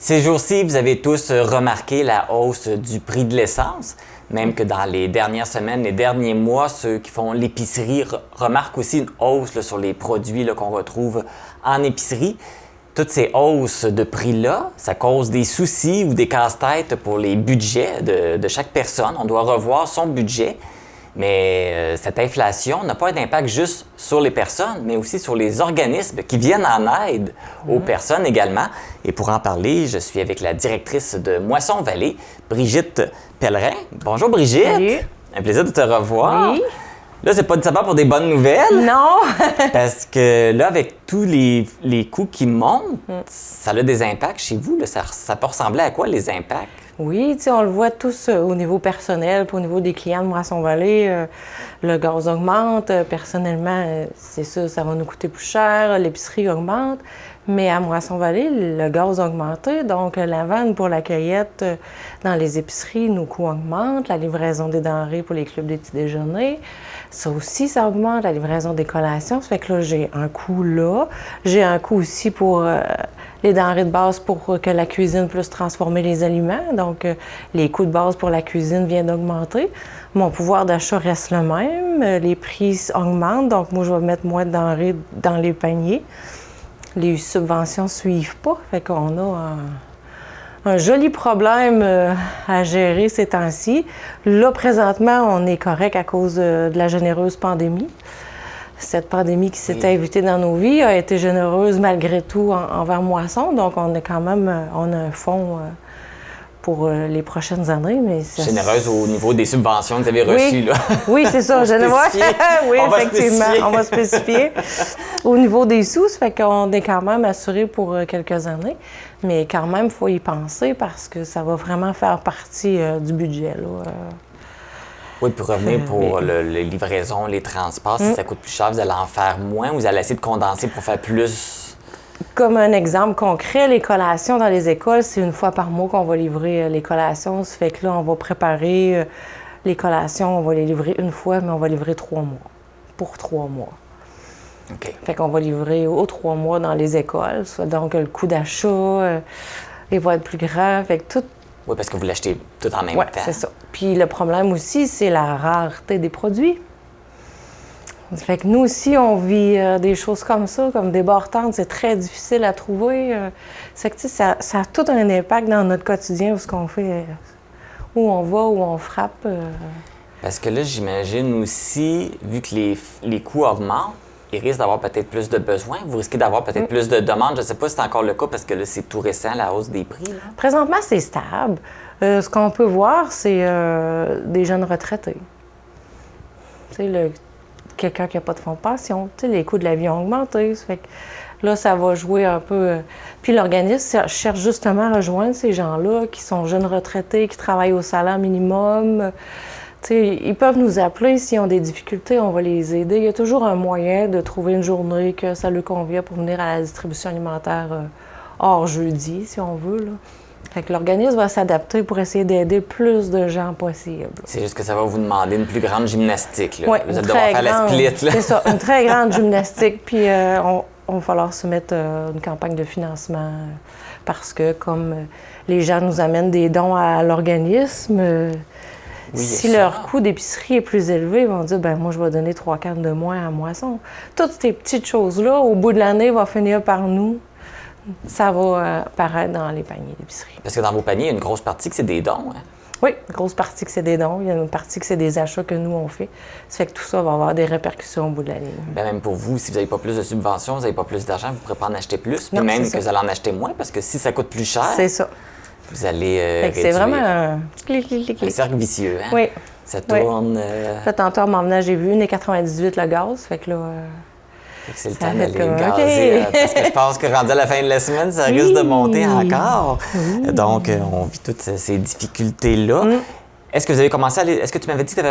Ces jours-ci, vous avez tous remarqué la hausse du prix de l'essence, même que dans les dernières semaines, les derniers mois, ceux qui font l'épicerie remarquent aussi une hausse là, sur les produits là, qu'on retrouve en épicerie. Toutes ces hausses de prix-là, ça cause des soucis ou des casse-têtes pour les budgets de chaque personne. On doit revoir son budget. Mais cette inflation n'a pas d'impact juste sur les personnes, mais aussi sur les organismes qui viennent en aide aux personnes également. Et pour en parler, je suis avec la directrice de Moisson-Vallée, Brigitte Pellerin. Bonjour Brigitte. Salut. Un plaisir de te revoir. Oui. Là, c'est pas nécessairement pour des bonnes nouvelles. Non! Parce que là, avec tous les coûts qui montent, ça a des impacts chez vous. Là. Ça peut ressembler à quoi, les impacts? Oui, tu sais, on le voit tous au niveau personnel, puis au niveau des clients de Moisson-Vallée. Le gaz augmente. Personnellement, c'est ça va nous coûter plus cher. L'épicerie augmente. Mais à Moisson-Vallée, le gaz a augmenté. Donc, la vanne pour la cueillette dans les épiceries, nos coûts augmentent. La livraison des denrées pour les clubs des petits déjeuners, ça aussi, ça augmente. La livraison des collations, ça fait que là, j'ai un coût là. J'ai un coût aussi pour les denrées de base pour que la cuisine puisse transformer les aliments. Donc, les coûts de base pour la cuisine viennent d'augmenter. Mon pouvoir d'achat reste le même. Les prix augmentent. Donc, moi, je vais mettre moins de denrées dans les paniers. Les subventions ne suivent pas. Fait qu'on a un joli problème à gérer ces temps-ci. Là, présentement, on est correct à cause de la généreuse pandémie. Cette pandémie qui s'était invitée dans nos vies a été généreuse malgré tout envers Moisson. Donc, on a quand même on a un fonds pour les prochaines années. Mais généreuse au niveau des subventions que vous avez reçues. Là. Oui, c'est ça. Généreuse. Oui, effectivement. On va spécifier. Au niveau des sous, ça fait qu'on est quand même assuré pour quelques années. Mais quand même, il faut y penser parce que ça va vraiment faire partie du budget. Là. Oui, puis revenir pour les livraisons, les transports, si ça coûte plus cher, vous allez en faire moins ou vous allez essayer de condenser pour faire plus? Comme un exemple concret, les collations dans les écoles, c'est une fois par mois qu'on va livrer les collations. Ça fait que là, on va préparer les collations, on va les livrer une fois, mais on va livrer 3 mois. Pour 3 mois. OK. Fait qu'on va livrer aux 3 mois dans les écoles. Donc, le coût d'achat, il va être plus grand. Fait que tout. Oui, parce que vous l'achetez tout en même temps. temps. C'est ça. Puis le problème aussi, c'est la rareté des produits. Fait que nous aussi, on vit des choses comme ça, comme des barres-tentes, c'est très difficile à trouver. C'est que, tu sais, ça a tout un impact dans notre quotidien, où ce qu'on fait, où on va, où on frappe. Parce que là, j'imagine aussi, vu que les coûts augmentent, il risque d'avoir peut-être plus de besoins. Vous risquez d'avoir peut-être plus de demandes. Je ne sais pas si c'est encore le cas parce que là, c'est tout récent, la hausse des prix. Là. Présentement, c'est stable. Ce qu'on peut voir, c'est des jeunes retraités. Tu sais, quelqu'un qui n'a pas de fonds de pension. Tu sais, les coûts de la vie ont augmenté. Ça fait que là, ça va jouer un peu. Puis l'organisme cherche justement à rejoindre ces gens-là qui sont jeunes retraités, qui travaillent au salaire minimum. T'sais, ils peuvent nous appeler s'ils ont des difficultés, on va les aider. Il y a toujours un moyen de trouver une journée que ça leur convient pour venir à la distribution alimentaire hors jeudi, si on veut. Là. Fait que l'organisme va s'adapter pour essayer d'aider le plus de gens possible. C'est juste que ça va vous demander une plus grande gymnastique. Là. Oui, vous allez devoir faire la split. Là. C'est ça, une très grande gymnastique. Puis on va falloir se mettre une campagne de financement parce que comme les gens nous amènent des dons à l'organisme... Oui, si leur coût d'épicerie est plus élevé, ils vont dire, ben moi, je vais donner 3 cannes de moins à Moisson. Toutes ces petites choses-là, au bout de l'année, vont finir par nous. Ça va paraître dans les paniers d'épicerie. Parce que dans vos paniers, il y a une grosse partie que c'est des dons. Hein? Oui, une grosse partie que c'est des dons. Il y a une partie que c'est des achats que nous, on fait. Ça fait que tout ça va avoir des répercussions au bout de la ligne. Bien, même pour vous, si vous n'avez pas plus de subventions, vous n'avez pas plus d'argent, vous ne pourrez pas en acheter plus. Puis Non, même c'est que ça. vous allez en acheter moins parce que si ça coûte plus cher, c'est ça. vous allez réduire. C'est vraiment un clic. Un cercle vicieux. Hein? Oui. Ça tourne. Là, tantôt, en m'en venant, j'ai vu 1,98 le gaz. Fait que là. C'est le ça temps fait d'aller comme, gazer. OK. Parce que je pense que rendu à la fin de la semaine, ça risque de monter encore. Donc, on vit toutes ces difficultés-là. Est-ce que vous avez commencé Est-ce que tu m'avais dit que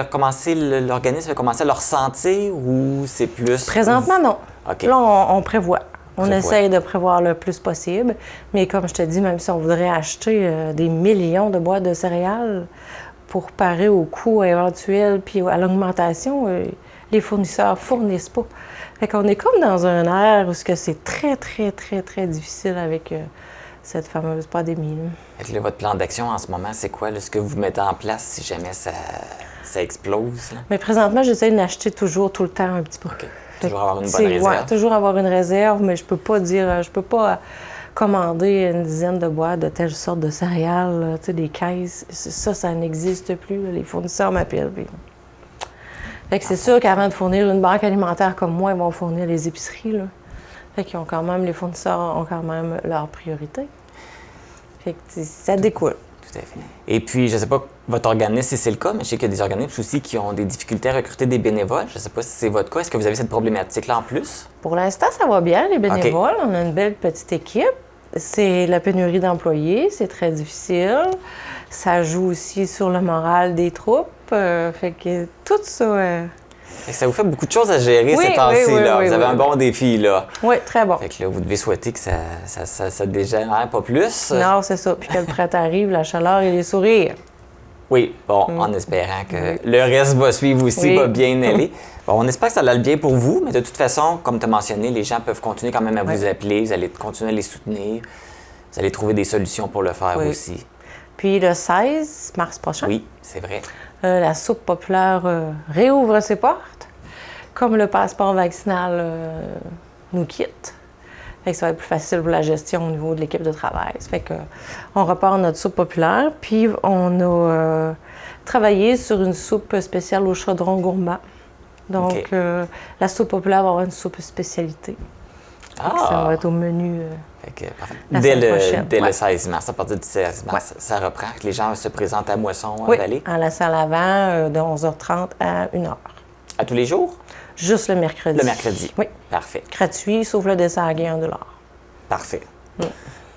l'organisme avait commencé à le ressentir ou c'est plus. Présentement, non. OK. Là, on prévoit. On essaye de prévoir le plus possible. Mais comme je te dis, même si on voudrait acheter des millions de boîtes de céréales pour parer aux coûts éventuels puis à l'augmentation, les fournisseurs ne fournissent pas. Fait qu'on est comme dans un air où c'est très, très, très, très difficile avec cette fameuse pandémie. Là. Fait que là, votre plan d'action en ce moment, c'est quoi? Là, ce que vous mettez en place si jamais ça explose? Là? Mais présentement, j'essaie d'acheter toujours tout le temps un petit peu. OK. Toujours avoir une bonne réserve. Ouais, toujours avoir une réserve, mais je peux pas commander une dizaine de boîtes de telle sorte de céréales, tu sais, des caisses. Ça n'existe plus. Là. Les fournisseurs m'appellent. Puis... Fait que c'est sûr qu'avant de fournir une banque alimentaire comme moi, ils vont fournir les épiceries. Là. Fait qu'ils ont quand même, les fournisseurs ont quand même leur priorité. Fait que ça découle. Tout à fait. Et puis, je ne sais pas votre organisme si c'est le cas, mais je sais qu'il y a des organismes aussi qui ont des difficultés à recruter des bénévoles. Je ne sais pas si c'est votre cas. Est-ce que vous avez cette problématique-là en plus? Pour l'instant, ça va bien, les bénévoles. Okay. On a une belle petite équipe. C'est la pénurie d'employés, c'est très difficile. Ça joue aussi sur le moral des troupes. Fait que tout ça... Ça vous fait beaucoup de choses à gérer ces temps-ci. Vous avez un bon défi, là. Oui, très bon. Fait que là, vous devez souhaiter que ça dégénère pas plus. Non, c'est ça. Puis que le printemps arrive, la chaleur et les sourires. Oui, bon, en espérant que le reste va suivre aussi, va bien aller. Bon, on espère que ça aille bien pour vous, mais de toute façon, comme tu as mentionné, les gens peuvent continuer quand même à vous appeler, vous allez continuer à les soutenir, vous allez trouver des solutions pour le faire aussi. Puis le 16 mars prochain, oui, c'est vrai. La soupe populaire réouvre ses portes, comme le passeport vaccinal nous quitte. Fait que ça va être plus facile pour la gestion au niveau de l'équipe de travail. Ça fait qu'on repart notre soupe populaire, puis on a travaillé sur une soupe spéciale au chaudron gourmand. Donc, la soupe populaire va avoir une soupe spécialité. Ça va être au menu dès le 16 mars, à partir du 16 mars, ça reprend. Les gens se présentent à Moisson-Vallée? À la salle avant, de 11h30 à 1h. À tous les jours? Juste le mercredi. Le mercredi? Oui. Parfait. Gratuit, sauf le dessert à $1. Parfait.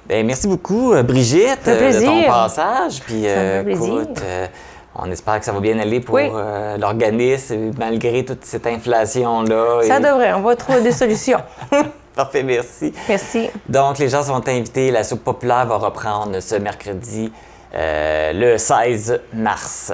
Bien, merci beaucoup, Brigitte, de ton passage. Puis, écoute, on espère que ça va bien aller pour l'organisme, malgré toute cette inflation-là. Ça devrait, on va trouver des solutions. Parfait, merci. Merci. Donc, les gens sont invités. La soupe populaire va reprendre ce mercredi, le 16 mars.